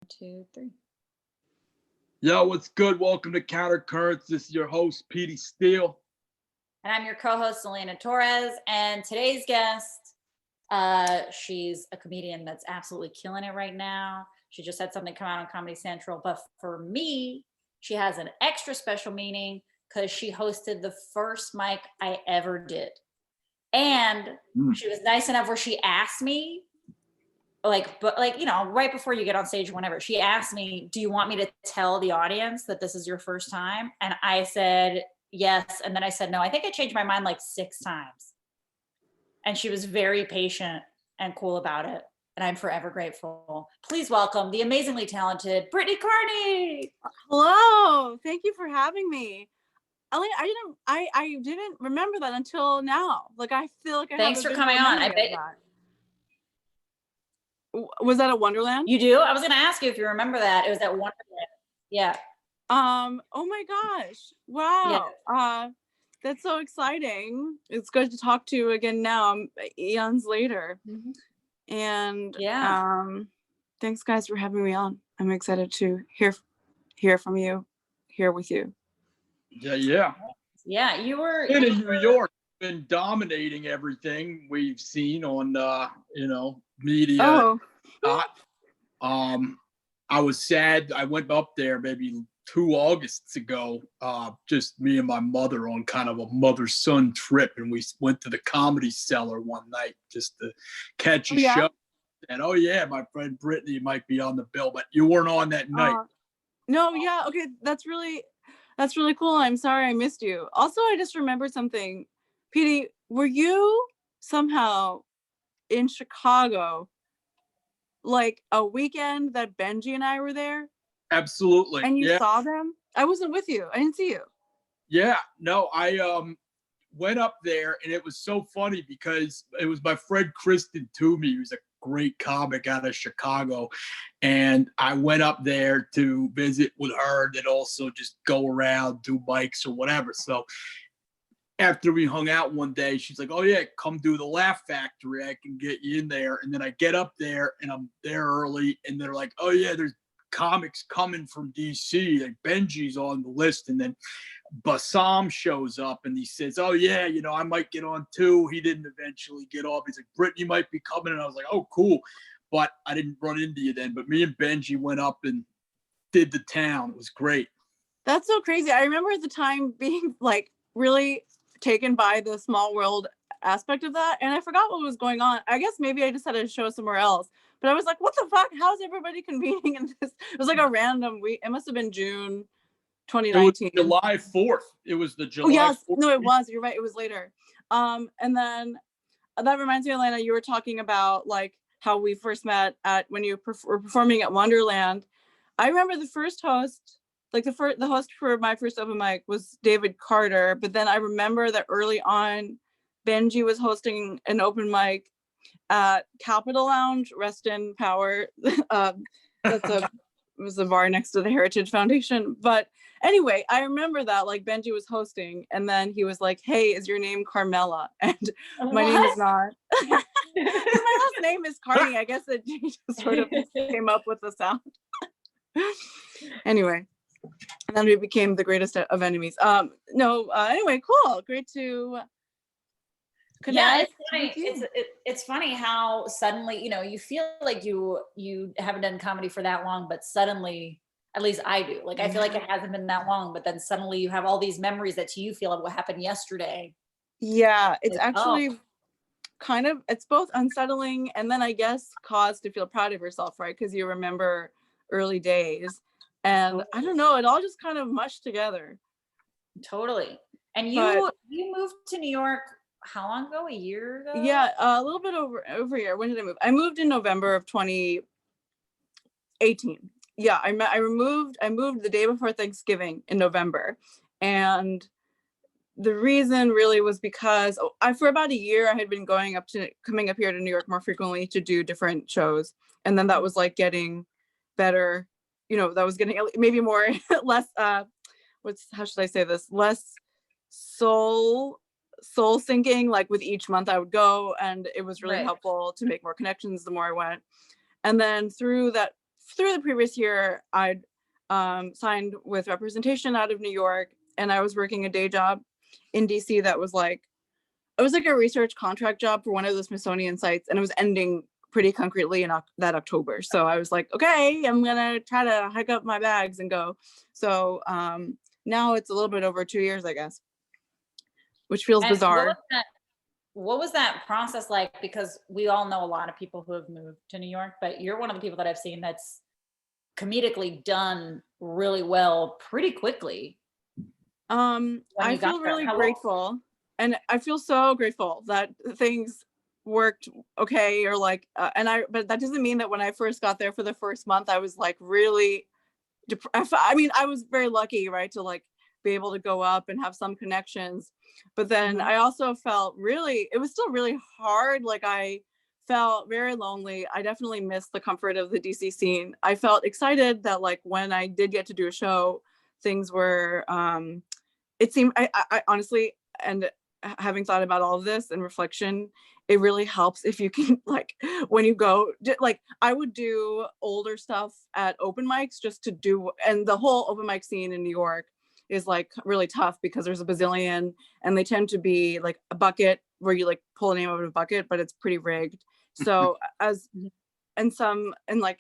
2, 3. Yo, what's good? Welcome to Counter Currents. This is your host, Petey Steele. And I'm your co-host, Selena Torres. And today's guest, she's a comedian that's absolutely killing it right now. She just had something come out on Comedy Central. But for me, she has an extra special meaning because she hosted the first mic I ever did. And she was nice enough where she asked me, right before you get on stage, whenever, she asked me, do you want me to tell the audience that this is your first time? And I said, yes. And then I said, no, I think I changed my mind like 6 times. And she was very patient and cool about it. And I'm forever grateful. Please welcome the amazingly talented Brittany Carney. Hello. Thank you for having me. I didn't remember that until now. Like, I feel like Thanks for coming on. I bet. Was that at Wonderland? You do? I was going to ask you if you remember that. It was at Wonderland. Yeah. Oh my gosh. Wow. Yeah. That's so exciting. It's good to talk to you again now, eons later. Mm-hmm. And yeah. Thanks guys for having me on. I'm excited to hear from you, here with you. Yeah. You were in New York, been dominating everything we've seen on media. I was sad. I went up there maybe 2 Augusts ago, just me and my mother on kind of a mother-son trip, and we went to the Comedy Cellar one night just to catch a show. And my friend Brittany might be on the bill, but you weren't on that night. No, yeah, okay, that's really cool. I'm sorry I missed you. Also, I just remembered something. Petey, were you somehow in Chicago like a weekend that Benji and I were there? Absolutely. And you saw them? I wasn't with you. I didn't see you. Yeah, no, I went up there, and it was so funny because it was my friend Kristen Toomey, who's a great comic out of Chicago, and I went up there to visit with her, and also just go around, do mics or whatever. So after we hung out one day, she's like, oh yeah, come do the Laugh Factory, I can get you in there. And then I get up there, and I'm there early, and they're like, oh yeah, there's comics coming from DC, like Benji's on the list. And then Bassam shows up, and he says, oh yeah, I might get on too. He didn't eventually get off. He's like, Brittany might be coming. And I was like, oh cool. But I didn't run into you then. But me and Benji went up and did the town. It was great. That's so crazy. I remember at the time being like really taken by the small world aspect of that, and I forgot what was going on. I guess maybe I just had a show somewhere else, but I was like, what the fuck, how's everybody convening in this? It was like a random week. It must have been June 2019. It was July 4th. It was the July 4th. No, it was, you're right, it was later. And then that reminds me, Elena, you were talking about like how we first met at when you were performing at Wonderland. I remember the first host, like the host for my first open mic was David Carter, but then I remember that early on Benji was hosting an open mic at Capitol Lounge, rest in power. It was a bar next to the Heritage Foundation. But anyway, I remember that like Benji was hosting, and then he was like, hey, is your name Carmela? And my name is not. My last name is Carney. I guess it just sort of came up with the sound. Anyway. And then we became the greatest of enemies. Anyway, cool. Great to connect. Yeah, it's funny. It's funny how suddenly, you feel like you haven't done comedy for that long, but suddenly, at least I do. Like, I feel like it hasn't been that long, but then suddenly you have all these memories that to you feel like what happened yesterday. Yeah, it's actually kind of, it's both unsettling and then I guess cause to feel proud of yourself, right? Because you remember early days. And I don't know, it all just kind of mushed together. Totally. And you moved to New York how long ago? A year ago? Yeah, a little bit over a year. When did I move? I moved in November of 2018. Yeah, I moved the day before Thanksgiving in November. And the reason really was because for about a year I had been coming up here to New York more frequently to do different shows. And then that was like getting better. That was getting maybe more, less, how should I say this? Less soul sinking, like with each month I would go, and it was really helpful to make more connections the more I went. And then through that through the previous year, I'd signed with representation out of New York, and I was working a day job in DC that was like, it was like a research contract job for one of the Smithsonian sites, and it was ending pretty concretely in that October. So I was like, okay, I'm gonna try to hike up my bags and go. So now it's a little bit over 2 years, I guess, which feels And bizarre. what was that process like? Because we all know a lot of people who have moved to New York, but you're one of the people that I've seen that's comedically done really well pretty quickly. I feel really grateful, and I feel so grateful that things worked okay, or like but that doesn't mean that when I first got there for the first month I was like really I mean, I was very lucky, right, to like be able to go up and have some connections, but then I also felt really, it was still really hard. Like I felt very lonely. I definitely missed the comfort of the DC scene. I felt excited that like when I did get to do a show, things were it seemed, I honestly, and having thought about all of this in reflection, it really helps if you can like, when you go, like I would do older stuff at open mics just to do, and the whole open mic scene in New York is like really tough because there's a bazillion, and they tend to be like a bucket where you like pull a name out of a bucket, but it's pretty rigged. So as often like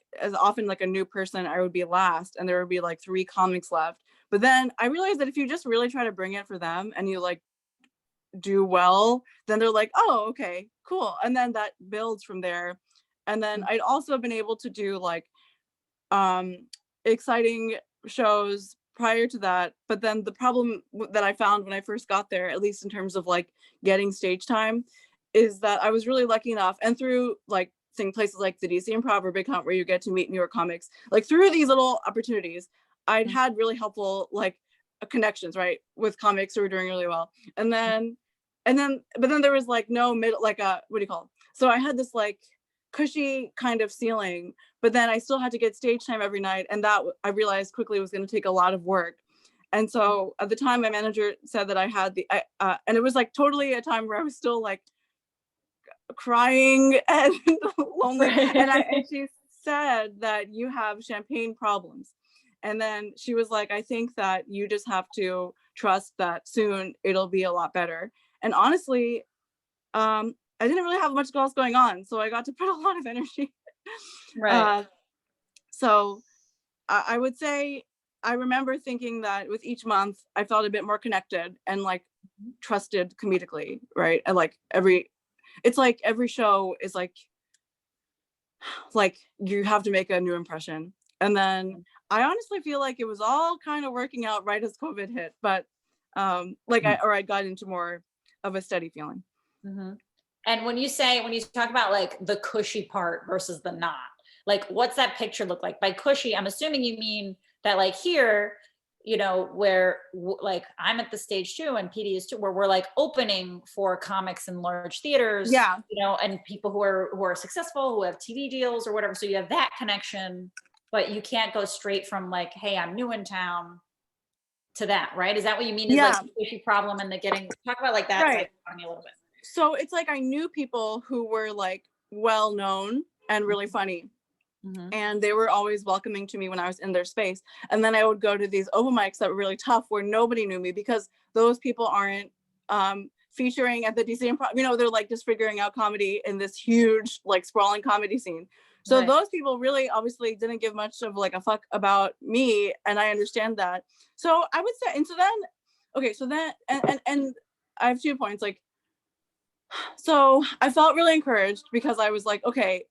a new person, I would be last, and there would be like 3 comics left. But then I realized that if you just really try to bring it for them and you like do well, then they're like, oh, okay, cool. And then that builds from there. And then I'd also been able to do like exciting shows prior to that. But then the problem that I found when I first got there, at least in terms of like getting stage time, is that I was really lucky enough, and through like places like the DC Improv or Big Hunt, where you get to meet New York comics, like through these little opportunities, I'd had really helpful like connections, right, with comics who were doing really well. But then there was like no middle, like a, what do you call it? So I had this like cushy kind of ceiling, but then I still had to get stage time every night, and that I realized quickly was going to take a lot of work. And so at the time, my manager said that I had and it was like totally a time where I was still like crying and lonely, and she said that you have champagne problems. And then she was like, I think that you just have to trust that soon it'll be a lot better. And honestly, I didn't really have much else going on, so I got to put a lot of energy. Right. So I would say I remember thinking that with each month, I felt a bit more connected and like trusted comedically, right? And like it's like every show is like you have to make a new impression. And then I honestly feel like it was all kind of working out right as COVID hit, but I got into more of a steady feeling. Mm-hmm. And when you talk about like the cushy part versus the not, like what's that picture look like? By cushy, I'm assuming you mean that like here, you know, where like I'm at the stage too, and PD is too, where we're like opening for comics in large theaters, yeah, you know, and people who are successful, who have TV deals or whatever. So you have that connection, but you can't go straight from like, hey, I'm new in town to that, right? Is that what you mean? Is like the issue problem and the getting, talk about like that right. side of me a little bit. So it's like I knew people who were like well known and really funny. Mm-hmm. And they were always welcoming to me when I was in their space. And then I would go to these open mics that were really tough where nobody knew me because those people aren't featuring at the DC Improv. You know, they're like just figuring out comedy in this huge, like sprawling comedy scene. So those people really obviously didn't give much of like a fuck about me. And I understand that. So I would say, and so then, okay, so then, and I have 2 points. Like, so I felt really encouraged because I was like, okay,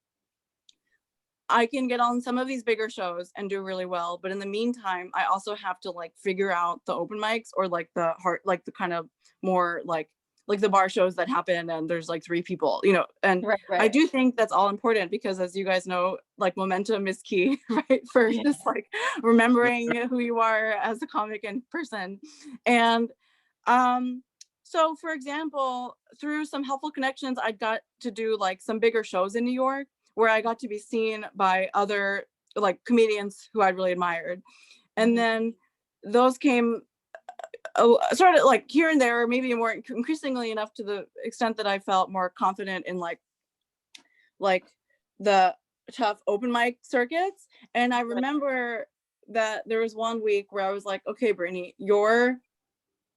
I can get on some of these bigger shows and do really well. But in the meantime, I also have to like figure out the open mics or like the the kind of more like the bar shows that happen and there's like 3 people, you know, and right. I do think that's all important because as you guys know, like momentum is key, right? For just like remembering who you are as a comic and person. And so for example, through some helpful connections, I got to do like some bigger shows in New York where I got to be seen by other like comedians who I really admired. And then those came sort of like here and there, maybe more increasingly enough to the extent that I felt more confident in like the tough open mic circuits. And I remember that there was one week where I was like, okay, Brittany, your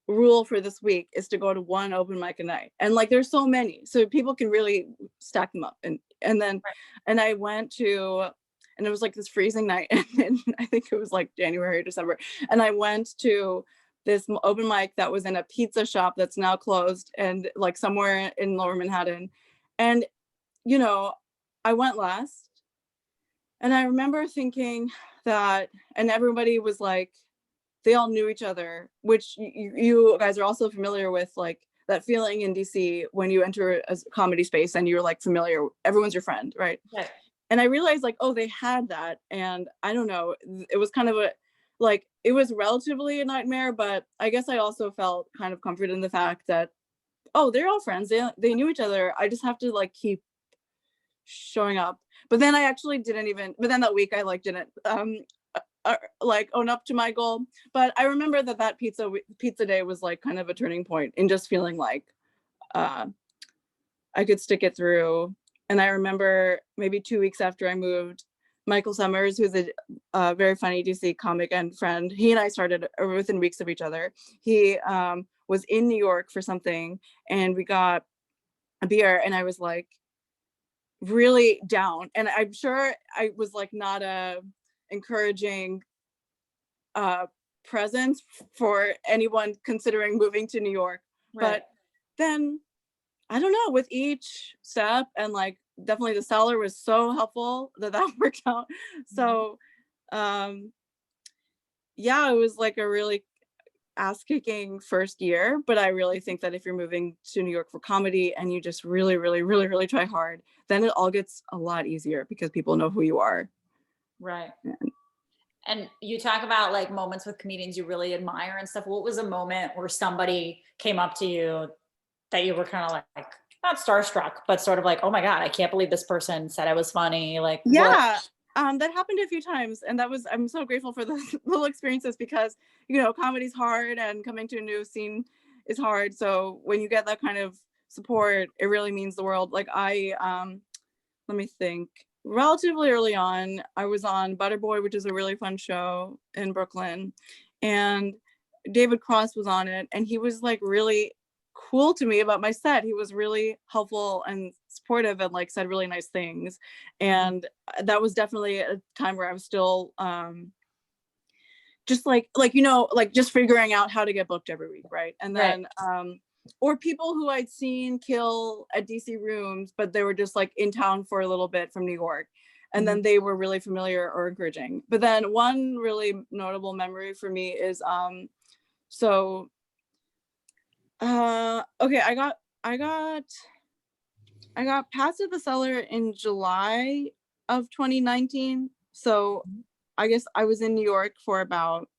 rule for this week is to go to one open mic a night. And like, there's so many, so people can really stack them up. And then, and I went to, and it was like this freezing night, and I think it was like January or December. And I went to this open mic that was in a pizza shop that's now closed, and like somewhere in Lower Manhattan. And, you know, I went last, and I remember thinking that, and everybody was like, they all knew each other, which you guys are also familiar with, like that feeling in DC when you enter a comedy space and you're like familiar, everyone's your friend, right? Right. And I realized like, oh, they had that. And I don't know, it was kind of a, like, it was relatively a nightmare, but I guess I also felt kind of comforted in the fact that, oh, they're all friends. They knew each other. I just have to like keep showing up. But then I actually didn't even, but then that week I like didn't like own up to my goal. But I remember that pizza day was like kind of a turning point in just feeling like I could stick it through. And I remember maybe 2 weeks after I moved, Michael Summers, who's a very funny DC comic and friend, he and I started within weeks of each other. He was in New York for something, and we got a beer, and I was like really down. And I'm sure I was like not a encouraging presence for anyone considering moving to New York. Right. But then I don't know, with each step, and like definitely the cellar was so helpful that worked out. So yeah, it was like a really ass-kicking first year, but I really think that if you're moving to New York for comedy and you just really, really, really, really try hard, then it all gets a lot easier because people know who you are. Right. And you talk about like moments with comedians you really admire and stuff. What was a moment where somebody came up to you that you were kind of like, not starstruck, but sort of like, oh my God, I can't believe this person said I was funny. Like, yeah, that happened a few times. And I'm so grateful for those little experiences because, you know, comedy's hard and coming to a new scene is hard. So when you get that kind of support, it really means the world. Like let me think. Relatively early on, I was on Butterboy, which is a really fun show in Brooklyn, and David Cross was on it, and he was like really cool to me about my set. He was really helpful and supportive and like said really nice things. And that was definitely a time where I was still just like you know, like just figuring out how to get booked every week, right? And then or people who I'd seen kill at DC rooms, but they were just like in town for a little bit from New York. And then they were really familiar or encouraging. But then one really notable memory for me is okay, I got passed at the cellar in July of 2019. So I guess I was in New York for about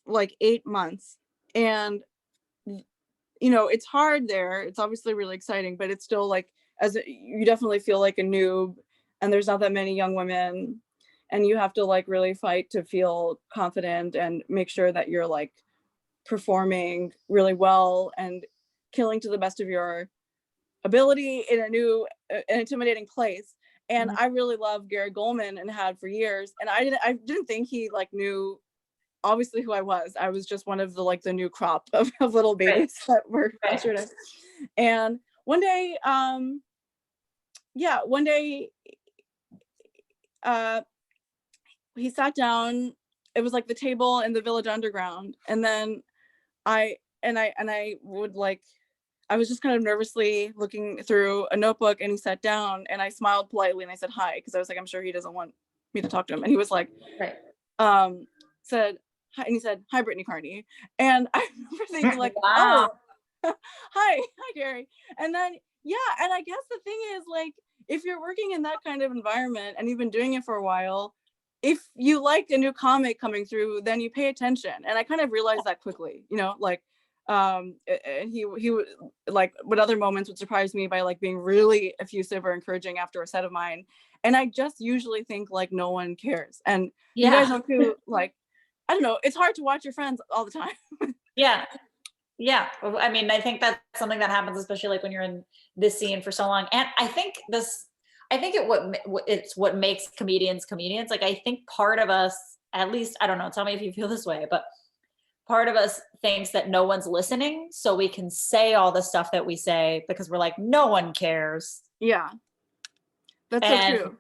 like 8 months. And you know, it's hard there. It's obviously really exciting, but it's still like, you definitely feel like a noob, and there's not that many young women, and you have to like really fight to feel confident and make sure that you're like performing really well and killing to the best of your ability in a new an intimidating place. And I really love Gary Goldman and had for years, and I didn't think he like knew obviously who I was. I was just one of the like the new crop of little babies that were ushered in. And one day he sat down. It was like the table in the Village Underground, and then I would like, I was just kind of nervously looking through a notebook, and he sat down, and I smiled politely and I said hi, because I was like, I'm sure he doesn't want me to talk to him. And he was like, said hi, and he said, hi, Brittany Carney. And I remember thinking like, wow. Oh, hi Gary. And then and I guess the thing is, like, if you're working in that kind of environment and you've been doing it for a while, if you like a new comic coming through, then you pay attention. And I kind of realized that quickly, you know, like he would like, what other moments would surprise me by like being really effusive or encouraging after a set of mine. And I just usually think like no one cares. And you guys know too, like, I don't know, it's hard to watch your friends all the time. Yeah. I mean, I think that's something that happens, especially like when you're in this scene for so long. And I think this I think it's what makes comedians comedians. Like, I think part of us, at least, I don't know, tell me if you feel this way, but part of us thinks that no one's listening, so we can say all the stuff that we say because we're like, no one cares. Yeah, that's And so true.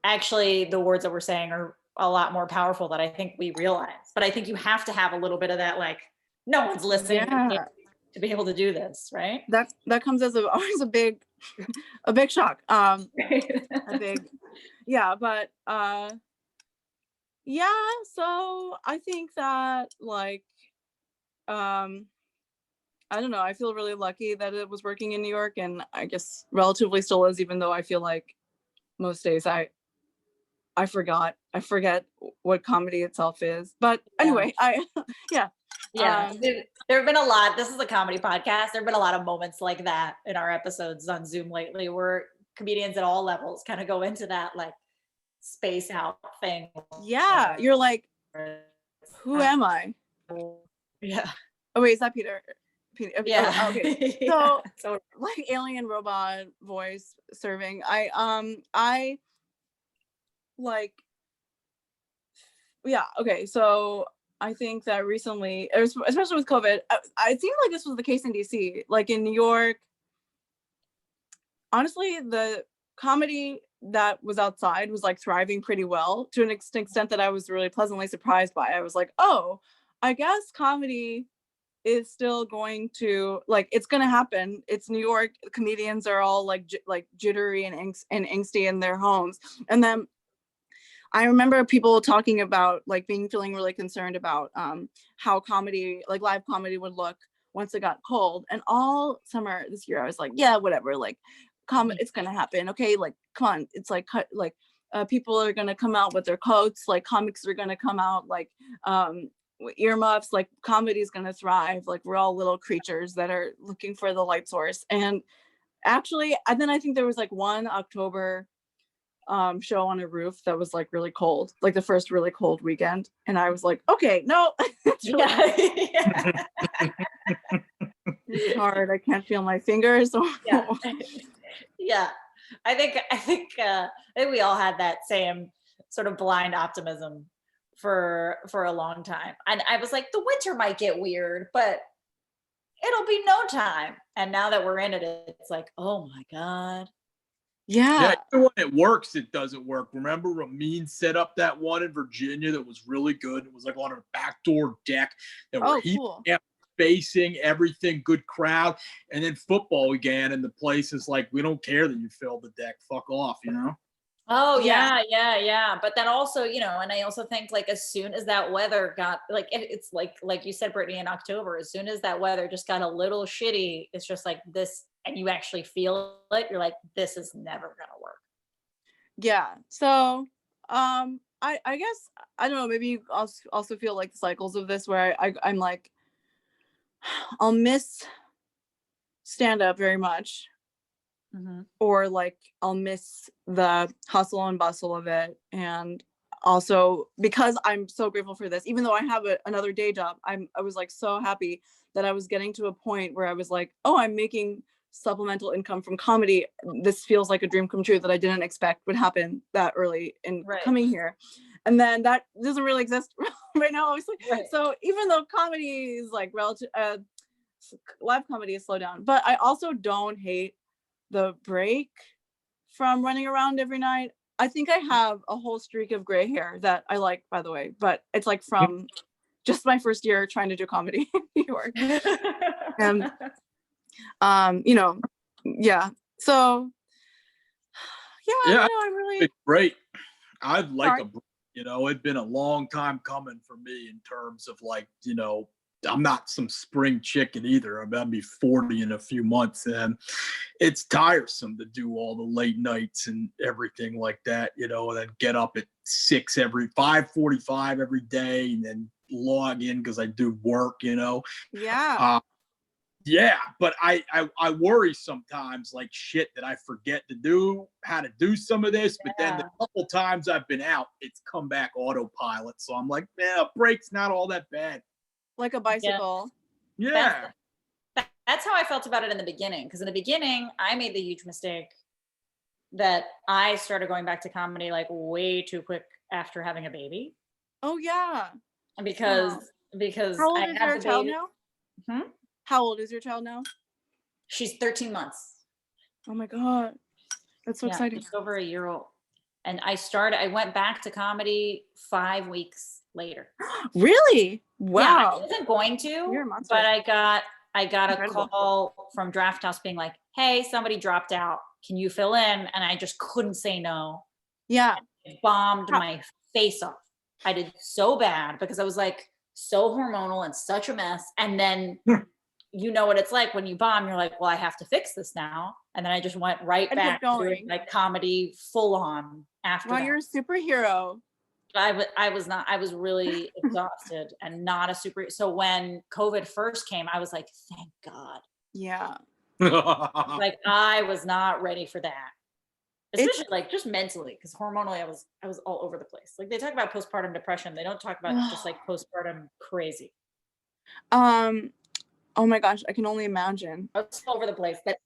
actually, the words that we're saying are a lot more powerful than I think we realize. But I think you have to have a little bit of that, like, no one's listening Yeah, to be able to do this, right? that comes as always a big shock. A big, yeah, but yeah. So I think that, like, I don't know. I feel really lucky that it was working in New York, and I guess relatively still is, even though I feel like most days I forget what comedy itself is. But Yeah. anyway, yeah. Yeah, there have been a lot. This is a comedy podcast. There have been a lot of moments like that in our episodes on Zoom lately, where comedians at all levels kind of go into that, like, space out thing. Yeah, you're like, who am I? Yeah. Oh wait, is that Peter? Yeah. Oh, okay. Yeah. So like alien robot voice serving. I like, yeah, okay. So I think that recently, especially with COVID, it seemed like this was the case in DC. Like in New York, honestly, the comedy that was outside was like thriving pretty well, to an extent that I was really pleasantly surprised by. I was like, oh, I guess comedy is still going to, like, it's going to happen. It's New York. Comedians are all like jittery and angsty in their homes. And then I remember people talking about like feeling really concerned about how comedy, like live comedy, would look once it got cold. And all summer this year, I was like, yeah, whatever. Like, it's gonna happen. Okay, like, come on. It's like people are gonna come out with their coats. Like, comics are gonna come out like earmuffs. Like, comedy is gonna thrive. Like, we're all little creatures that are looking for the light source. And actually, and then I think there was like one October show on a roof that was like really cold, like the first really cold weekend, and I was like, okay, no, it's really it's hard. I can't feel my fingers. Yeah. Yeah. I think we all had that same sort of blind optimism for a long time. And I was like, the winter might get weird, but it'll be no time. And now that we're in it, it's like, oh my God. Yeah. Even when it works, it doesn't work. Remember Ramin set up that one in Virginia that was really good. It was like on a backdoor deck that were Cool. facing everything, good crowd. And then football began, and the place is like, we don't care that you filled the deck. Fuck off, you know? Oh yeah. But then also, and I also think, like, as soon as that weather got, like, it's like you said, Brittany, in October, as soon as that weather just got a little shitty, it's just like this, and you actually feel it, you're like, this is never gonna work. Yeah. So I guess, I don't know, maybe you also feel like the cycles of this, where I'm like, I'll miss stand up very much. Mm-hmm. Or like I'll miss the hustle and bustle of it. And also, because I'm so grateful for this, even though I have another day job, I was like so happy that I was getting to a point where I was like, oh, I'm making supplemental income from comedy. This feels like a dream come true that I didn't expect would happen that early in coming here. And then that doesn't really exist right now, obviously. Right. So even though comedy is like relative, live comedy is slowed down, but I also don't hate the break from running around every night. I think I have a whole streak of gray hair that I like, by the way, but it's like from just my first year trying to do comedy in New York. And yeah. So yeah, I'm really great. I'd like a break. It'd been a long time coming for me in terms of, like, I'm not some spring chicken either. I'm about to be 40 in a few months, and it's tiresome to do all the late nights and everything like that, and then get up at 5:45 every day, and then log in because I do work, Yeah. Yeah, but I worry sometimes, like, shit, that I forget how to do some of this. But then the couple times I've been out, it's come back autopilot. So I'm like, a break's not all that bad. Like a bicycle. Yeah. That's how I felt about it in the beginning. Because in the beginning, I made the huge mistake that I started going back to comedy like way too quick after having a baby Oh yeah. because How old I is had your the child baby. now? Hmm? How old is your child now? She's 13 months. Oh my God. That's so Yeah, exciting. just over a year old. And I went back to comedy 5 weeks later. Really? Yeah, I Wow. wasn't going You're a to, monster. but I got a Incredible. call from Draft House being like, "Hey, somebody dropped out. Can you fill in?" And I just couldn't say no. Yeah. It bombed How- my face off. I did so bad because I was like so hormonal and such a mess. And then you know what it's like when you bomb, you're like, well, I have to fix this now. And then I just went right And back kept to doing going. like comedy full on after Wow, that. you're a superhero. I was not, I was really exhausted and not a super. So when COVID first came, I was like, thank God. Yeah. Like I was not ready for that. It's- Especially like just mentally, because hormonally I was all over the place. Like they talk about postpartum depression. They don't talk about just like postpartum crazy. Oh my gosh, I can only imagine. I was all over the place. That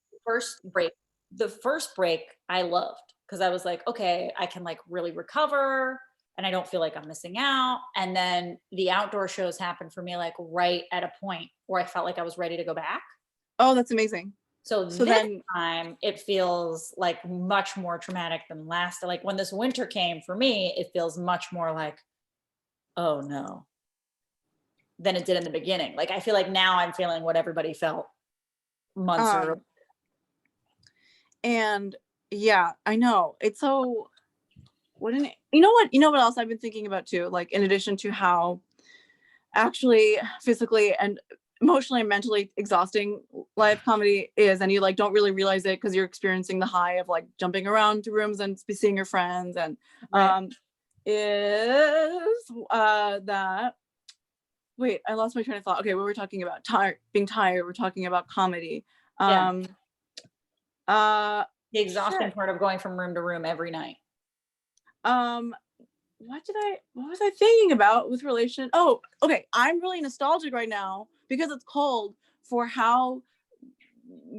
the first break I loved because I was like, okay, I can like really recover and I don't feel like I'm missing out. And then the outdoor shows happened for me like right at a point where I felt like I was ready to go back. Oh, that's amazing. So So this then- time it feels like much more traumatic than last. Like when this winter came for me, it feels much more like, oh no, than it did in the beginning. Like I feel like now I'm feeling what everybody felt months earlier. And yeah, I know. It's so you know what else I've been thinking about too? Like in addition to how actually physically and emotionally and mentally exhausting live comedy is, and you like don't really realize it because you're experiencing the high of like jumping around to rooms and seeing your friends and Right. is that wait, I lost my train of thought. Okay, we were talking about being tired, we're talking about comedy. Yeah. The exhausting shit. part of going from room to room every night. What was I thinking about with relation? Oh, okay. I'm really nostalgic right now because it's cold for how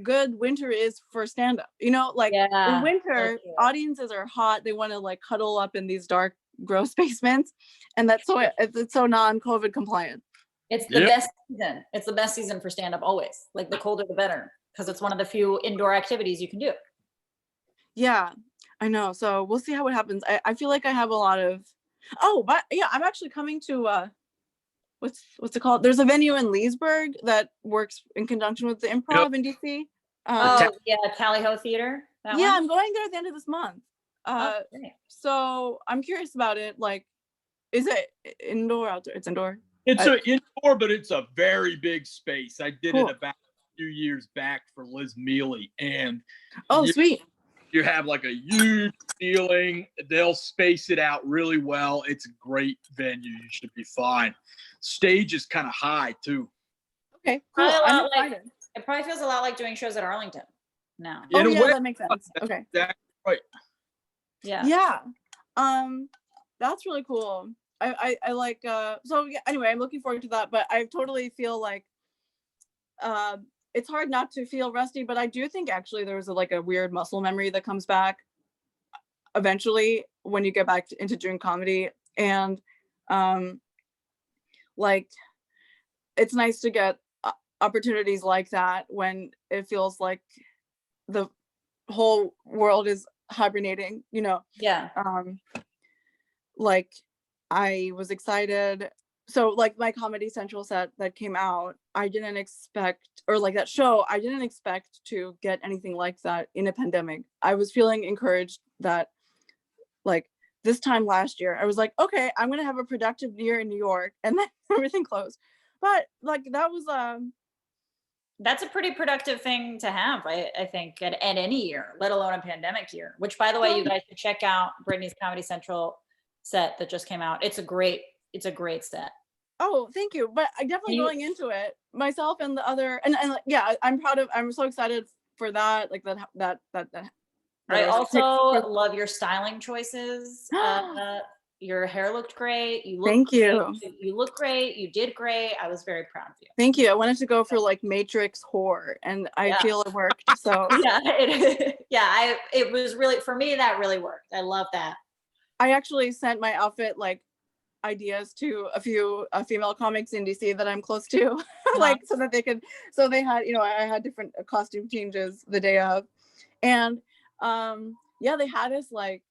good winter is for stand-up. You know, like Yeah, in winter, so true. audiences are hot. They want to like cuddle up in these dark, gross basements. And that's so it's so non-COVID compliant. It's the Yep. best season. It's the best season for stand up always. Like the colder the better, because it's one of the few indoor activities you can do. Yeah, I know. So we'll see how it happens. I feel like I have a lot of but yeah, I'm actually coming to what's it called? There's a venue in Leesburg that works in conjunction with the Improv in DC. Oh yeah, Tally Ho Theater. That Yeah, one? I'm going there at the end of this month. Oh, great. So I'm curious about it. Like, is it indoor, outdoor? It's indoor. It's an indoor, but it's a very big space. I did Cool. it about a few years back for Liz Mealy, and Oh, you, sweet. you have like a huge ceiling. They'll space it out really well. It's a great venue. You should be fine. Stage is kind of high too. Okay, cool. Probably a I'm lot like- excited. It probably feels a lot like doing shows at Arlington now. In a yeah, way, that makes sense. Okay. that's right. Yeah. Yeah. That's really cool. I like so yeah, anyway, I'm looking forward to that, but I totally feel like it's hard not to feel rusty, but I do think actually there's like a weird muscle memory that comes back eventually when you get back into doing comedy. And like it's nice to get opportunities like that when it feels like the whole world is hibernating, you know. Yeah. Like I was excited. So like my Comedy Central set that came out, I didn't expect, or like that show, I didn't expect to get anything like that in a pandemic. I was feeling encouraged that like this time last year, I was like, okay, I'm gonna have a productive year in New York, and then everything closed. But like that was That's a pretty productive thing to have, I think, at any year, let alone a pandemic year. Which, by the way, you guys should check out Brittany's Comedy Central set that just came out. It's a great set. Oh, thank you. But I definitely going into it myself and the other, and yeah, I'm so excited for that. Like that. I also love your styling choices Your hair looked great. You looked Thank you. great. You look great. You did great. I was very proud of you. Thank you. I wanted to go for like Matrix horror, and I feel it worked. So yeah, it was really, for me, that really worked. I love that. I actually sent my outfit like ideas to a few female comics in DC that I'm close to, like so that they could. So they had, I had different costume changes the day of, and yeah, they had us like,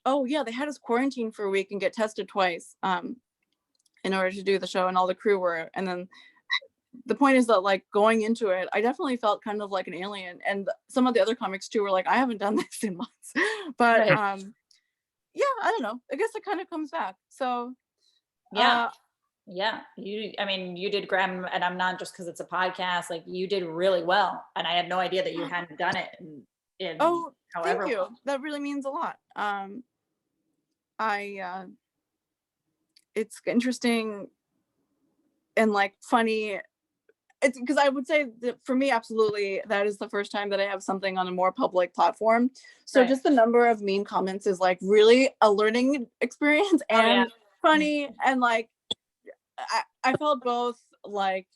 oh yeah, they had us quarantine for a week and get tested twice in order to do the show, and all the crew were. And then the point is that like going into it, I definitely felt kind of like an alien, and some of the other comics too were like, I haven't done this in months, but yeah, I don't know, I guess it kind of comes back. So yeah, you did great, and I'm not just because it's a podcast, like you did really well, and I had no idea that you hadn't done it in thank you, that really means a lot. It's interesting and like funny. It's because I would say that for me, absolutely, that is the first time that I have something on a more public platform. So just the number of mean comments is like really a learning experience and funny. And like, I felt both like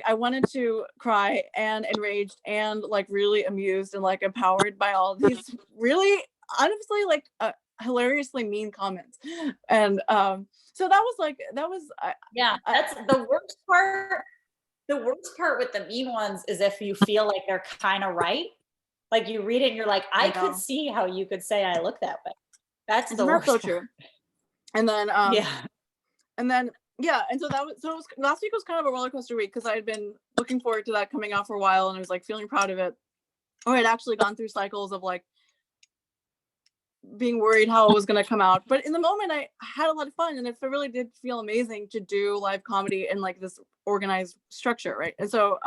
I wanted to cry and enraged and like really amused and like empowered by all these really honestly like hilariously mean comments. And so that was that's the worst part. The worst part with the mean ones is if you feel like they're kind of right. Like you read it and you're like, I could see how you could say I look that way. That's the worst. So true. And then and so it was last week was kind of a roller coaster week because I had been looking forward to that coming out for a while, and I was like feeling proud of it. Or I'd actually gone through cycles of like being worried how it was going to come out, but in the moment I had a lot of fun, and it really did feel amazing to do live comedy in like this organized structure, right? And so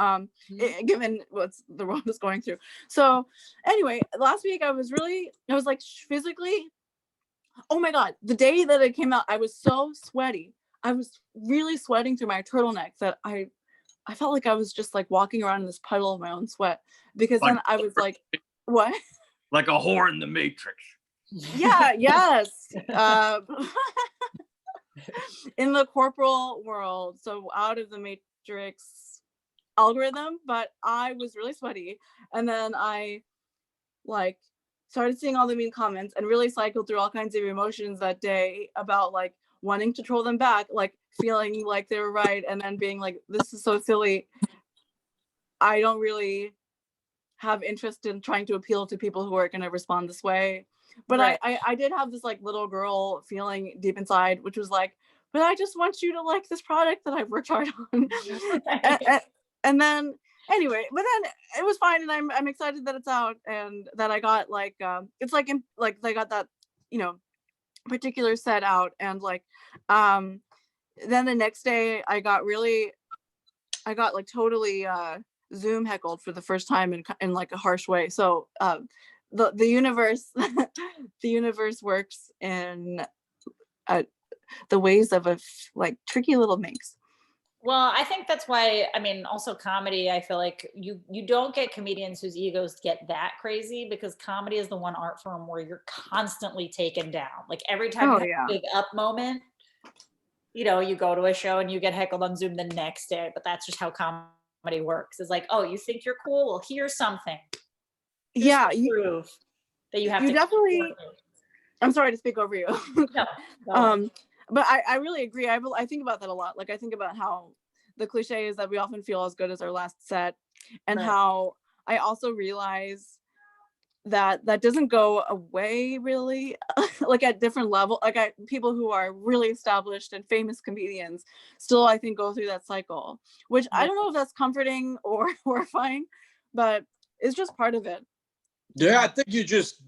given what the world is going through. So anyway, last week I was like physically, oh my god, the day that it came out I was so sweaty. I was really sweating through my turtleneck that I felt like I was just like walking around in this puddle of my own sweat, because then I was like, what? Like a whore in the Matrix. Yeah, yes. In the corporal world, so out of the Matrix algorithm, but I was really sweaty. And then I like started seeing all the mean comments and really cycled through all kinds of emotions that day about like wanting to troll them back, like feeling like they were right, and then being like, this is so silly. I don't really have interest in trying to appeal to people who are going to respond this way. But I did have this like little girl feeling deep inside, which was like, but I just want you to like this product that I've worked hard on. and then anyway, but then it was fine, and I'm excited that it's out, and that I got like it's like I got that particular set out, and like then the next day I got like totally Zoom heckled for the first time in like a harsh way. So the universe the universe works in the ways of a like tricky little minx. Well, I think that's why, also comedy, I feel like you don't get comedians whose egos get that crazy, because comedy is the one art form where you're constantly taken down. Like every time you have a big up moment, you go to a show and you get heckled on Zoom the next day, but that's just how comedy works. It's like, oh, you think you're cool? Well, here's something. Prove that you have to definitely. I'm sorry to speak over you. No. But I really agree. I think about that a lot. Like I think about how the cliche is that we often feel as good as our last set, and how I also realize that doesn't go away really. Like at different level, like people who are really established and famous comedians still, I think, go through that cycle, which I don't know if that's comforting or horrifying, but it's just part of it. Yeah, I think you just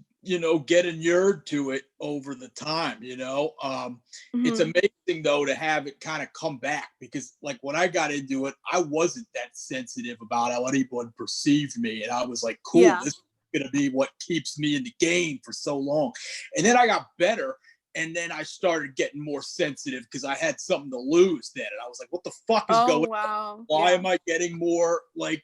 get inured to it over the time. It's amazing though to have it kind of come back, because like when I got into it, I wasn't that sensitive about how anyone perceived me, and I was like, cool, this is gonna be what keeps me in the game for so long. And then I got better, and then I started getting more sensitive because I had something to lose then, and I was like, what the fuck is going on? Why am I getting more like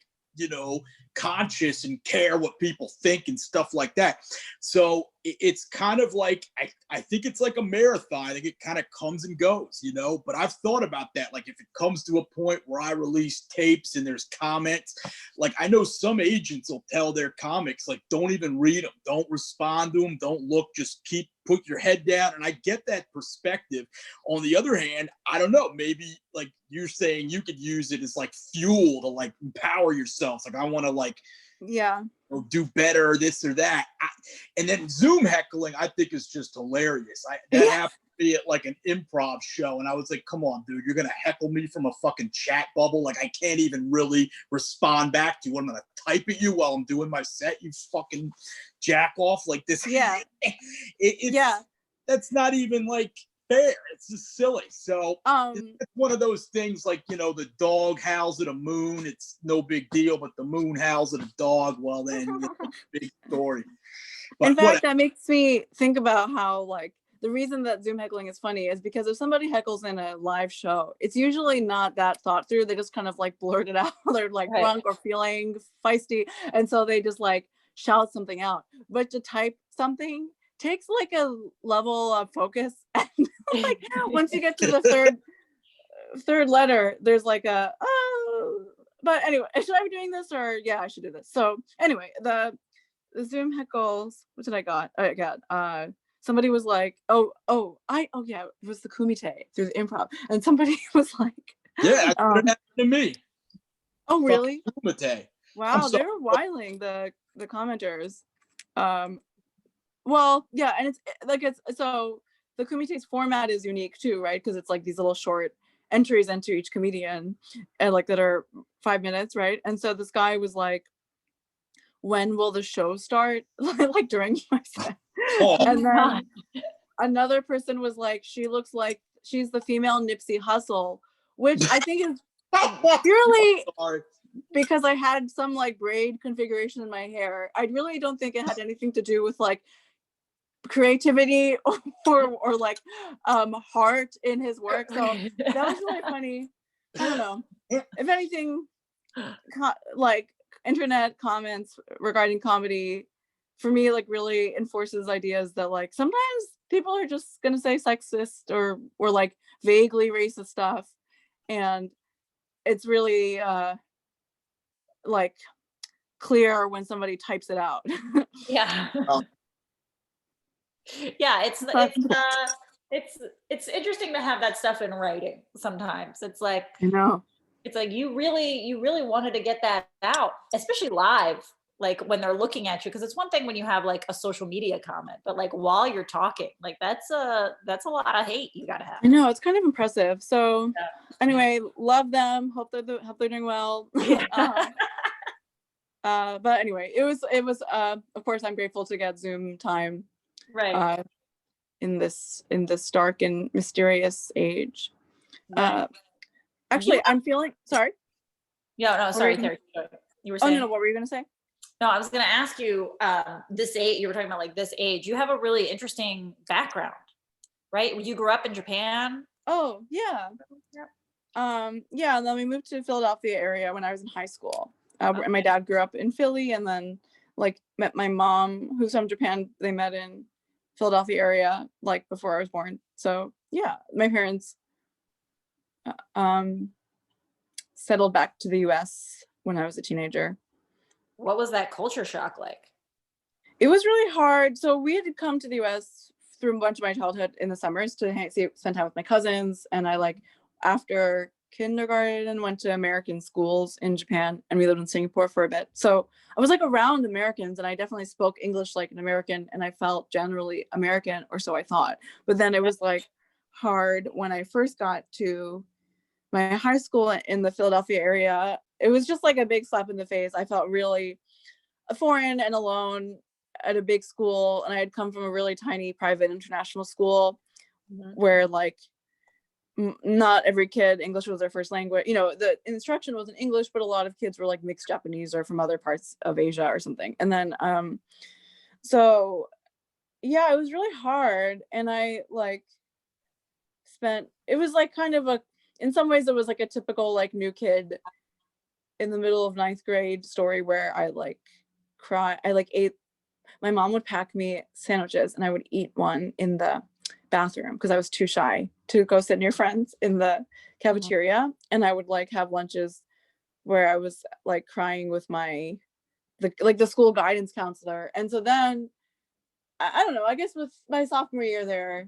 conscious and care what people think and stuff like that. So it's kind of like, I think it's like a marathon. I think it kind of comes and goes, you know, but I've thought about that. Like if it comes to a point where I release tapes and there's comments, like I know some agents will tell their comics, like, don't even read them, don't respond to them, don't look, just put your head down. And I get that perspective. On the other hand, I don't know, maybe like you're saying you could use it as like fuel to like empower yourself. Like I want to like, Yeah. do better or this or that. And then Zoom heckling, I think is just hilarious. That happened to be at like an improv show. And I was like, come on, dude, you're going to heckle me from a fucking chat bubble. Like I can't even really respond back to you. I'm going to type at you while I'm doing my set. You fucking jack off like this. Yeah. That's not even like fair. It's just silly. So it's one of those things like, you know, the dog howls at a moon. It's no big deal, but the moon howls at a dog. Well, then, you know, big story. But in fact, that makes me think about how like the reason that Zoom heckling is funny is because if somebody heckles in a live show, it's usually not that thought through. They just kind of like blurt it out. They're like drunk or feeling feisty. And so they just like shout something out. But to type something takes like a level of focus. And like once you get to the third letter, there's like a, oh, but anyway, should I be doing this or yeah, I should do this. So anyway, the Zoom heckles, what did I got? Somebody was like, it was the kumite through the improv. And somebody was like, yeah, that happened to me. Oh, really? Kumite. Wow, they were wiling the commenters. Well, yeah, and it's so the kumite's format is unique too, right? Because it's like these little short entries into each comedian and like that are 5 minutes, right? And so this guy was like, when will the show start? Like during my set. And then another person was like, she looks like she's the female Nipsey Hussle, which I think is purely because I had some like braid configuration in my hair. I really don't think it had anything to do with like creativity or like heart in his work. So that was really funny. I don't know. If anything, like internet comments regarding comedy for me like really enforces ideas that like sometimes people are just gonna say sexist or like vaguely racist stuff, and it's really like clear when somebody types it out. Yeah. Yeah, it's interesting to have that stuff in writing sometimes. It's like, I know. It's like you really wanted to get that out, especially live, like when they're looking at you, because it's one thing when you have like a social media comment, but like while you're talking, like that's a lot of hate you gotta have. I know, it's kind of impressive. So anyway, love them. Hope they're doing well. Yeah. But anyway, it was of course I'm grateful to get Zoom time Right. In this dark and mysterious age. Right. Actually, I'm feeling sorry. Yeah, no, sorry, Terry. You were saying. Oh no, what were you gonna say? No, I was gonna ask you, this age, you were talking about like this age, you have a really interesting background, right? You grew up in Japan. Oh yeah. Yeah, and then we moved to Philadelphia area when I was in high school. And my dad grew up in Philly, and then like met my mom who's from Japan. They met in Philadelphia area like before I was born. So yeah, my parents settled back to the US when I was a teenager. What was that culture shock like? It was really hard. So we had to come to the US through a bunch of my childhood in the summers to spend time with my cousins. And I like after kindergarten went to American schools in Japan, and we lived in Singapore for a bit. So I was like around Americans, and I definitely spoke English like an American, and I felt generally American, or so I thought. But then it was like hard when I first got to my high school in the Philadelphia area. It was just like a big slap in the face. I felt really foreign and alone at a big school, and I had come from a really tiny private international school where like not every kid English was their first language. You know, the instruction was in English, but a lot of kids were like mixed Japanese or from other parts of Asia or something. And then so yeah, it was really hard. And I like it was like kind of in some ways it was like a typical like new kid in the middle of ninth grade story where I like I like ate, my mom would pack me sandwiches and I would eat one in the bathroom because I was too shy to go sit near friends in the cafeteria. And I would like have lunches where I was like crying with the school guidance counselor. And so then I don't know, I guess with my sophomore year there,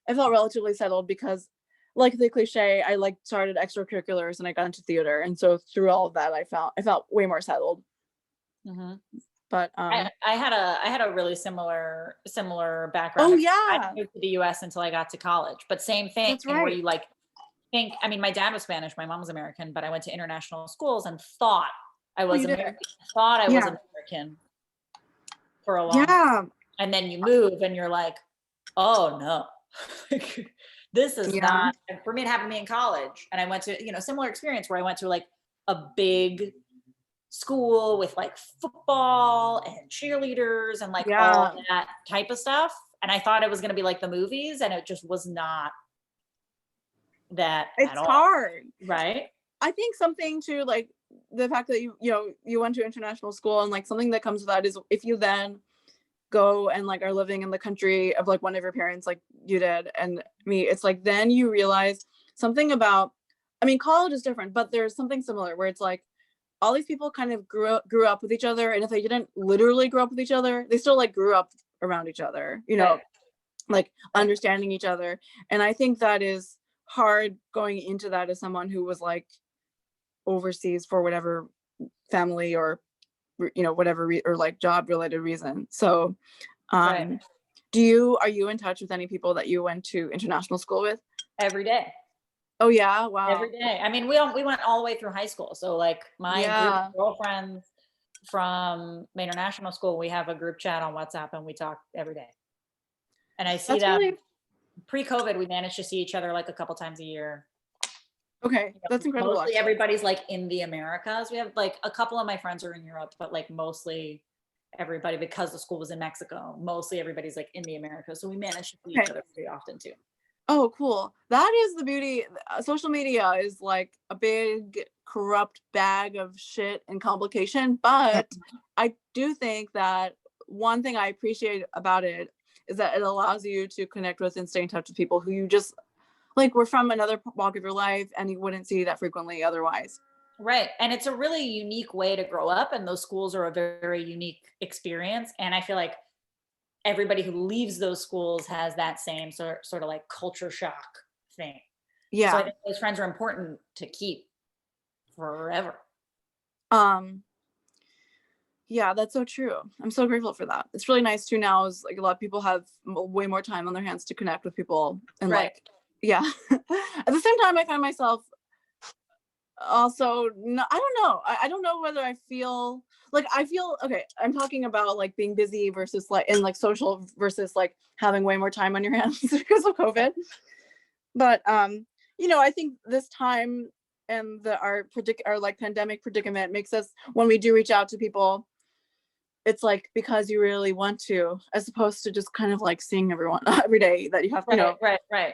I felt relatively settled because, like the cliche, I like started extracurriculars and I got into theater. And so through all of that, I felt way more settled. Mhm. But I had a really similar background. oh I yeah, didn't move to the US until I got to college, but same thing that's where right. you like think, I mean, my dad was Spanish, my mom was American, but I went to international schools and thought I Oh, was you did. American, thought I was Yeah. American for a long time. Yeah. And then you move and you're like, oh no, this is Yeah. not, and for me, it happened to me in college. And I went to, similar experience where I went to like a big school with like football and cheerleaders and like all Yeah. that type of stuff. And I thought it was going to be like the movies, and it just was not that at It's all. hard. Right. I think something to like the fact that you went to international school, and like something that comes with that is if you then go and like are living in the country of like one of your parents, like you did and me, it's like then you realize something about, I mean, college is different, but there's something similar where it's like all these people kind of grew up with each other, and if they didn't literally grow up with each other, they still like grew up around each other, Right. like understanding each other. And I think that is hard going into that as someone who was like overseas for whatever family or whatever or like job related reason. So Right. are you in touch with any people that you went to international school with? Every day. Oh yeah, wow. Every day. I mean, we went all the way through high school. So like my group of girlfriends from my international school, we have a group chat on WhatsApp and we talk every day. And I see That's them really pre-COVID, we managed to see each other like a couple times a year. okay. That's incredible. Mostly Actually. everybody's like in the Americas. We have like a couple of my friends are in Europe, but like mostly everybody, because the school was in Mexico, mostly everybody's like in the Americas. So we managed to see each other pretty often too. Oh, cool. That is the beauty. Social media is like a big corrupt bag of shit and complication. But I do think that one thing I appreciate about it is that it allows you to connect with and stay in touch with people who you just like were from another walk of your life and you wouldn't see that frequently otherwise. Right. And it's a really unique way to grow up. And those schools are a very unique experience. And I feel like everybody who leaves those schools has that same sort of like culture shock thing. Yeah. So I think those friends are important to keep forever. Yeah, that's so true. I'm so grateful for that. It's really nice too now is like a lot of people have way more time on their hands to connect with people and like, yeah. At the same time, I find myself also, no, I don't know. I don't know whether I feel okay. I'm talking about like being busy versus like in like social versus like having way more time on your hands because of COVID. But I think this time and our like pandemic predicament makes us, when we do reach out to people, it's like because you really want to, as opposed to just kind of like seeing everyone every day that you have, Right.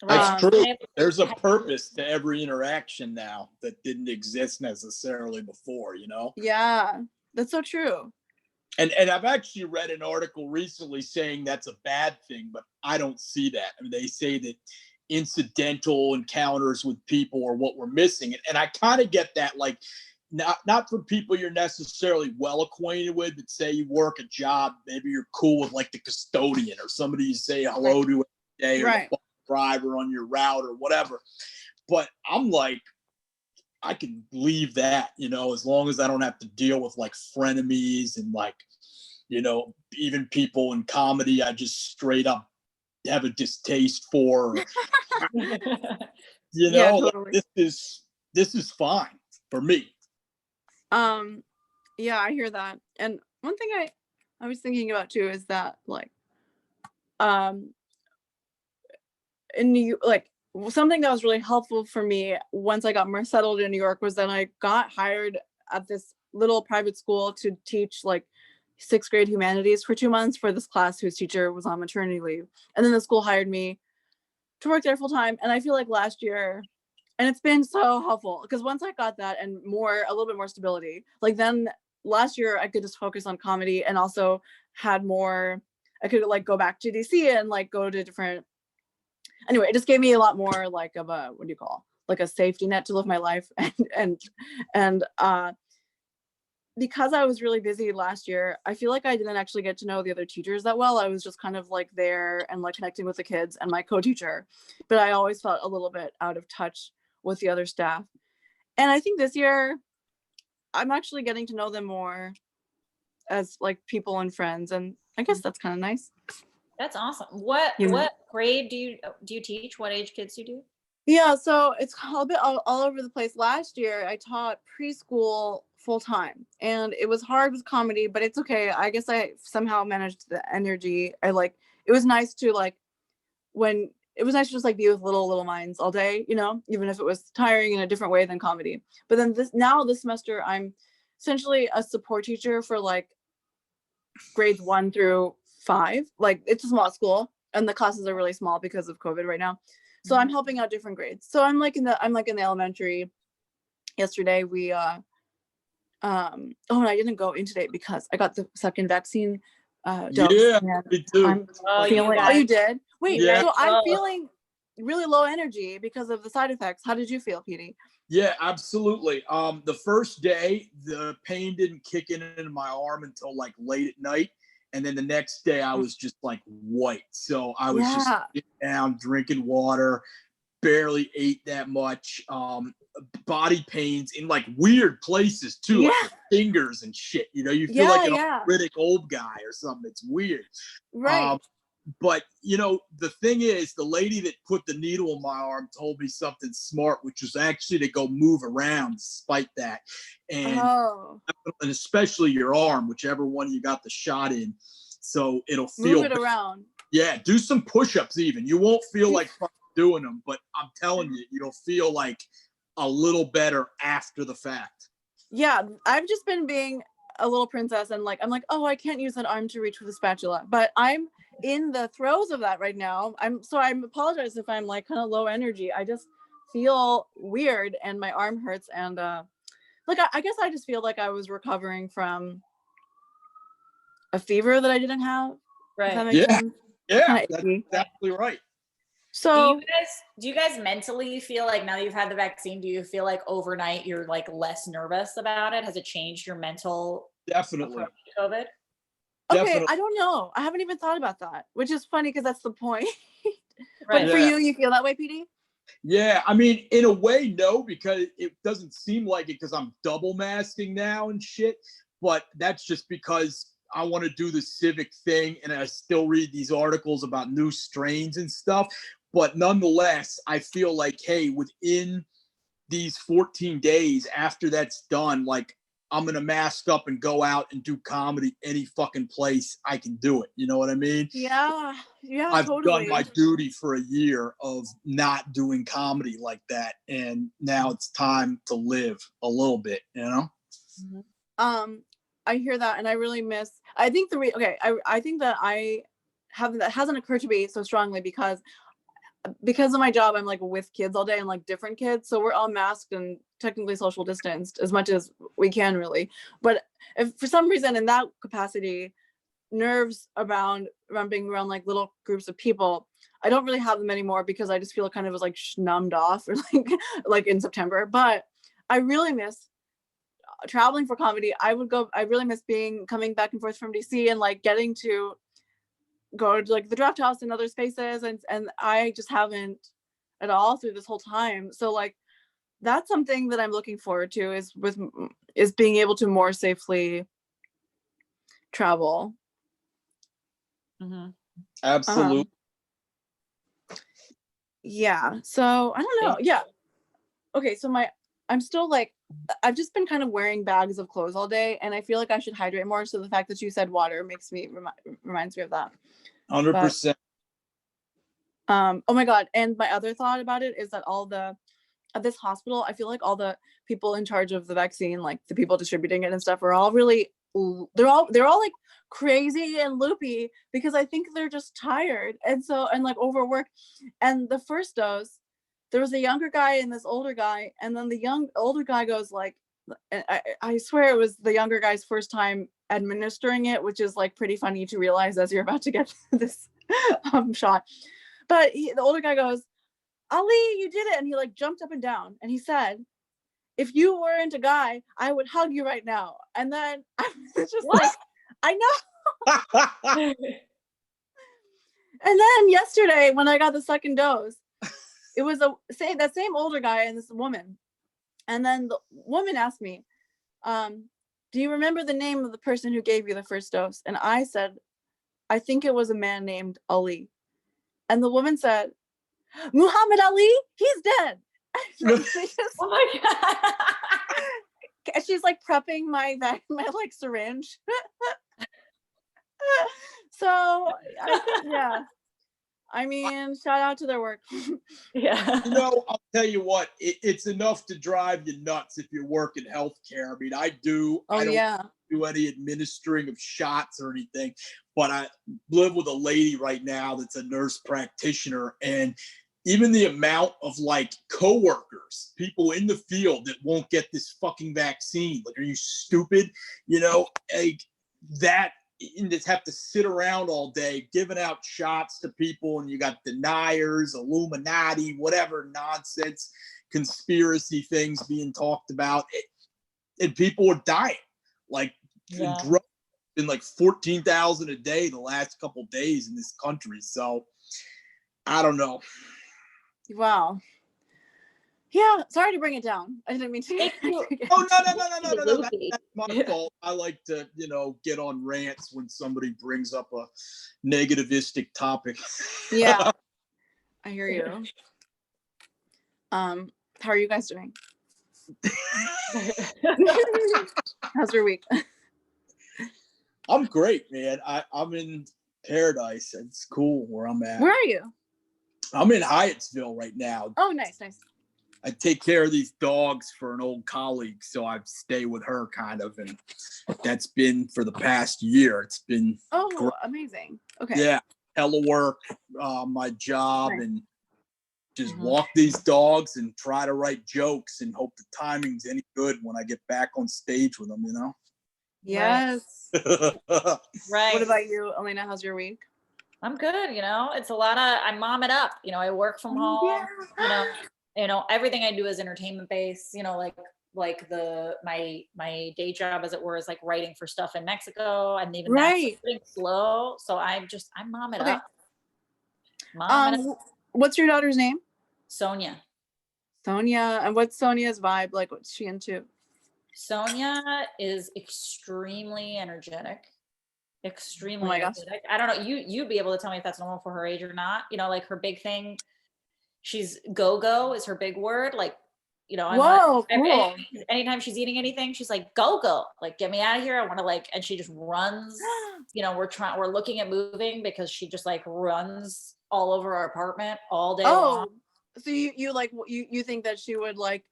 That's true. There's a purpose to every interaction now that didn't exist necessarily before, Yeah, that's so true. And I've actually read an article recently saying that's a bad thing, but I don't see that. I mean, they say that incidental encounters with people are what we're missing. And I kind of get that, like, not for people you're necessarily well acquainted with, but say you work a job, maybe you're cool with like the custodian or somebody you say hello to every day, or the driver on your route or whatever. But I'm like, I can leave that, as long as I don't have to deal with like frenemies and like, even people in comedy I just straight up have a distaste for. Yeah, totally. Like, this is fine for me. Yeah, I hear that. And one thing I was thinking about too is that like in New York, like something that was really helpful for me once I got more settled in New York was that I got hired at this little private school to teach like 6th grade humanities for 2 months for this class whose teacher was on maternity leave. And then the school hired me to work there full time. And I feel like last year And it's been so helpful because once I got that and a little bit more stability, like then last year I could just focus on comedy and also had more, I could like go back to DC and like go to different, anyway, it just gave me a lot more like of a, what do you call, like a safety net to live my life. And because I was really busy last year, I feel like I didn't actually get to know the other teachers that well. I was just kind of like there and like connecting with the kids and my co-teacher, but I always felt a little bit out of touch with the other staff. And I think this year I'm actually getting to know them more as like people and friends, and I guess that's kind of nice. That's awesome. What grade do you teach? What age kids do you do? Yeah, so it's a bit all over the place. Last year I taught preschool full time and it was hard with comedy, but it's okay. I guess I somehow managed the energy. It was nice to like just like be with little minds all day, you know, even if it was tiring in a different way than comedy. But then this semester I'm essentially a support teacher for like grades 1 through 5. Like it's a small school and the classes are really small because of COVID right now. So I'm helping out different grades. So I'm like in the elementary. Yesterday we and I didn't go in today because I got the second vaccine dose. Yeah, me too. You did? Wait, Yeah. so I'm feeling really low energy because of the side effects. How did you feel, Petey? Yeah, absolutely. The first day, the pain didn't kick in my arm until like late at night. And then the next day I was just like white. So I was just sitting down, drinking water, barely ate that much. Body pains in like weird places too, like your fingers and shit. You know, you feel like an arthritic old guy or something. It's weird. Right. But you know, the thing is, the lady that put the needle in my arm told me something smart, which was actually to go move around despite that. And especially your arm, whichever one you got the shot in. So it'll feel move it around. Yeah, do some push-ups even. You won't feel like doing them, but I'm telling you, you'll feel like a little better after the fact. Yeah, I've just been being a little princess and like, I'm like, oh, I can't use an arm to reach with a spatula, but I'm in the throes of that right now. I apologize if I'm like kind of low energy. I just feel weird and my arm hurts. And like, I guess I just feel like I was recovering from a fever that I didn't have. Right. That makes sense. Yeah, that's exactly right. So do you guys mentally feel like now that you've had the vaccine, do you feel like overnight you're like less nervous about it? Has it changed your mental Definitely COVID? Okay, Definitely. I don't know. I haven't even thought about that, which is funny because that's the point. Right. But for you feel that way, PD? Yeah, I mean, in a way, no, because it doesn't seem like it because I'm double masking now and shit. But that's just because I want to do the civic thing and I still read these articles about new strains and stuff. But nonetheless, I feel like, hey, within these 14 days after that's done, like I'm going to mask up and go out and do comedy any fucking place I can do it. You know what I mean? Yeah, I've totally. done my duty for a year of not doing comedy like that. And now it's time to live a little bit, you know? I hear that. And I really miss, I think I think that that hasn't occurred to me so strongly because of my job, I'm like with kids all day and like different kids. So we're all masked and technically social distanced as much as we can really. But if for some reason in that capacity, nerves around being around like little groups of people, I don't really have them anymore because I just feel kind of like numbed off or like in September. But I really miss traveling for comedy. I really miss coming back and forth from DC and like getting to go to like the draft house and other spaces, and I just haven't at all through this whole time. So like that's something that I'm looking forward to is being able to more safely travel. Absolutely. Yeah, so I don't know. Yeah, okay, so I'm still like, I've just been kind of wearing bags of clothes all day and I feel like I should hydrate more. So the fact that you said water reminds me of that. 100%. Oh my God. And my other thought about it is that at this hospital, I feel like all the people in charge of the vaccine, like the people distributing it and stuff, are all they're all like crazy and loopy because I think they're just tired and like overworked. And the first dose, there was a younger guy and this older guy, and then the older guy goes like, I swear it was the younger guy's first time administering it, which is like pretty funny to realize as you're about to get this shot. But the older guy goes, Ali, you did it. And he like jumped up and down and he said, if you weren't a guy, I would hug you right now. And then I was just What? like, I know. And then yesterday when I got the second dose, it was that same older guy and this woman. And then the woman asked me, do you remember the name of the person who gave you the first dose? And I said, I think it was a man named Ali. And the woman said, Muhammad Ali, he's dead. Oh my God. She's like prepping my like syringe. So yeah, I mean, shout out to their work. Yeah. I'll tell you what, it's enough to drive you nuts if you work in healthcare. I mean, I don't do any administering of shots or anything, but I live with a lady right now that's a nurse practitioner, and even the amount of like coworkers, people in the field that won't get this fucking vaccine. Like, are you stupid? Like that, and just have to sit around all day giving out shots to people, and you got deniers, Illuminati, whatever nonsense, conspiracy things being talked about, and people are dying. Like, drugs been like 14,000 a day the last couple days in this country. So I don't know. Wow. Yeah, sorry to bring it down. I didn't mean to. Oh, no. That's my fault. I like to, get on rants when somebody brings up a negativistic topic. Yeah, I hear you. How are you guys doing? How's your week? I'm great, man. I'm in paradise. It's cool where I'm at. Where are you? I'm in Hyattsville right now. Oh, nice. I take care of these dogs for an old colleague, so I stay with her kind of, and that's been for the past year. It's been great. Amazing. Okay. Yeah, hella work, my job, nice. And just walk these dogs and try to write jokes and hope the timing's any good when I get back on stage with them, Yes. Right. What about you, Elena? How's your week? I'm good. It's a lot of, I mom it up. I work from home. Yeah. Everything I do is entertainment based. Like my day job, as it were, is like writing for stuff in Mexico, and even that's pretty slow. So I mom it up. What's your daughter's name? Sonia. And what's Sonia's vibe? Like, what's she into? Sonia is extremely energetic. Extremely oh my gosh. energetic. I don't know. You'd be able to tell me if that's normal for her age or not. Like her big thing, she's go is her big word. Like, Whoa, cool. Anytime she's eating anything, she's like, go, like, get me out of here. I want to and she just runs. We're looking at moving because she just like runs all over our apartment all day long. So you think that she would like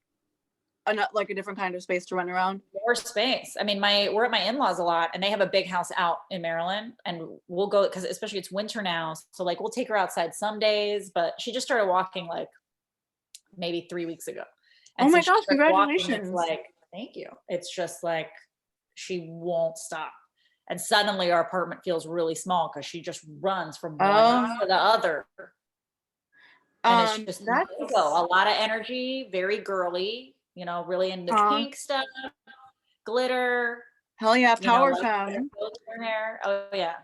a different kind of space to run around? More space. I mean, we're at my in-laws a lot, and they have a big house out in Maryland, and we'll go, because especially it's winter now, so like we'll take her outside some days, but she just started walking like maybe 3 weeks ago. And oh my gosh, congratulations. Walking, it's like, thank you. It's just like she won't stop, and suddenly our apartment feels really small because she just runs from one to the other. And it's just a lot of energy, very girly, really into pink stuff, glitter. Hell yeah, power femme. Oh yeah.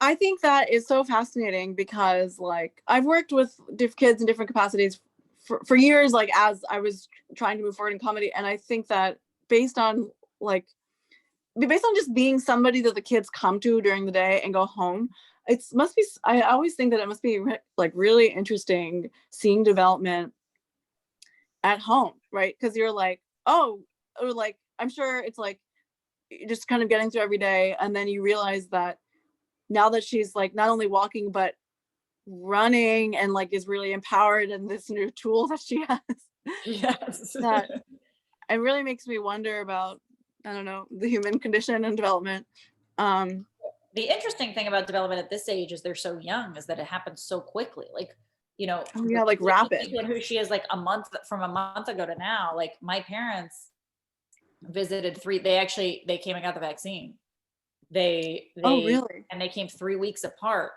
I think that is so fascinating because like I've worked with kids in different capacities for years, like as I was trying to move forward in comedy. And I think that based on just being somebody that the kids come to during the day and go home, I always think that it must be like really interesting seeing development at home, right? Because you're like, or like, I'm sure it's like just kind of getting through every day, and then you realize that now that she's like not only walking but running and like is really empowered in this new tool that she has. Yes. That it really makes me wonder about, I don't know, the human condition and development. The interesting thing about development at this age is they're so young, is that it happens so quickly. Like you know, Oh, yeah, like rapid. and who she is like a month ago to now. Like my parents visited they came and got the vaccine. They Oh, really? and they came 3 weeks apart,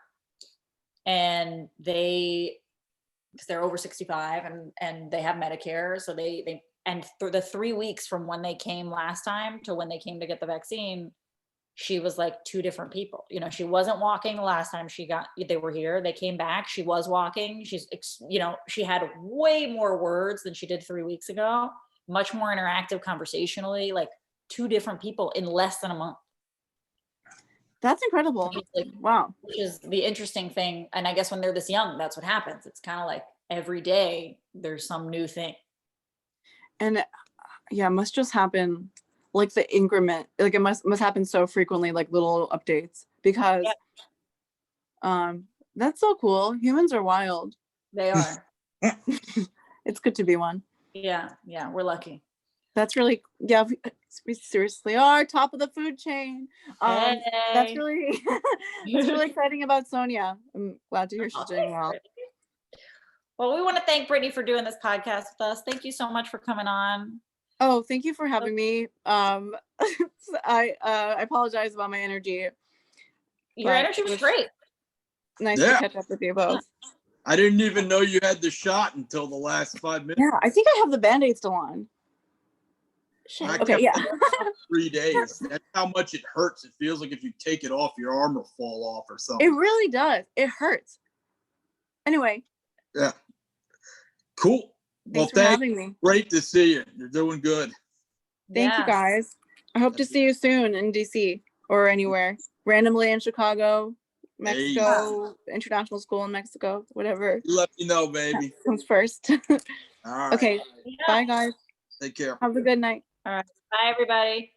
and because they're over 65 and they have Medicare, so they and through the 3 weeks from when they came last time to when they came to get the vaccine, she was like two different people. You know, she wasn't walking the last time they were here. They came back, she was walking. She had way more words than she did 3 weeks ago, much more interactive conversationally, like two different people in less than a month. That's incredible. Like, wow. Which is the interesting thing. And I guess when they're this young, that's what happens. It's kind of like every day there's some new thing. And yeah, it must just happen like the increment, like it must happen so frequently, like little updates, because that's so cool. Humans are wild. They are. It's good to be one. Yeah, we're lucky. That's really, yeah, we seriously are top of the food chain. Hey. That's really exciting about Sonia. I'm glad to hear she's doing well. Well, we want to thank Brittany for doing this podcast with us. Thank you so much for coming on. Oh, thank you for having me. I apologize about my energy. Your energy was great. Nice to catch up with you both. I didn't even know you had the shot until the last 5 minutes. Yeah, I think I have the Band-Aid still on. Shit. Okay, yeah. 3 days. That's how much it hurts. It feels like if you take it off, your arm will fall off or something. It really does. It hurts. Anyway. Yeah. Cool. Thanks for having me. Great to see you. You're doing good. Thank you, guys. I hope to see you soon in DC or anywhere. Randomly in Chicago, Mexico, international school in Mexico, whatever. You let me know, baby. Comes first. All right. Okay. Bye, guys. Take care. Have a good night. All right. Bye, everybody.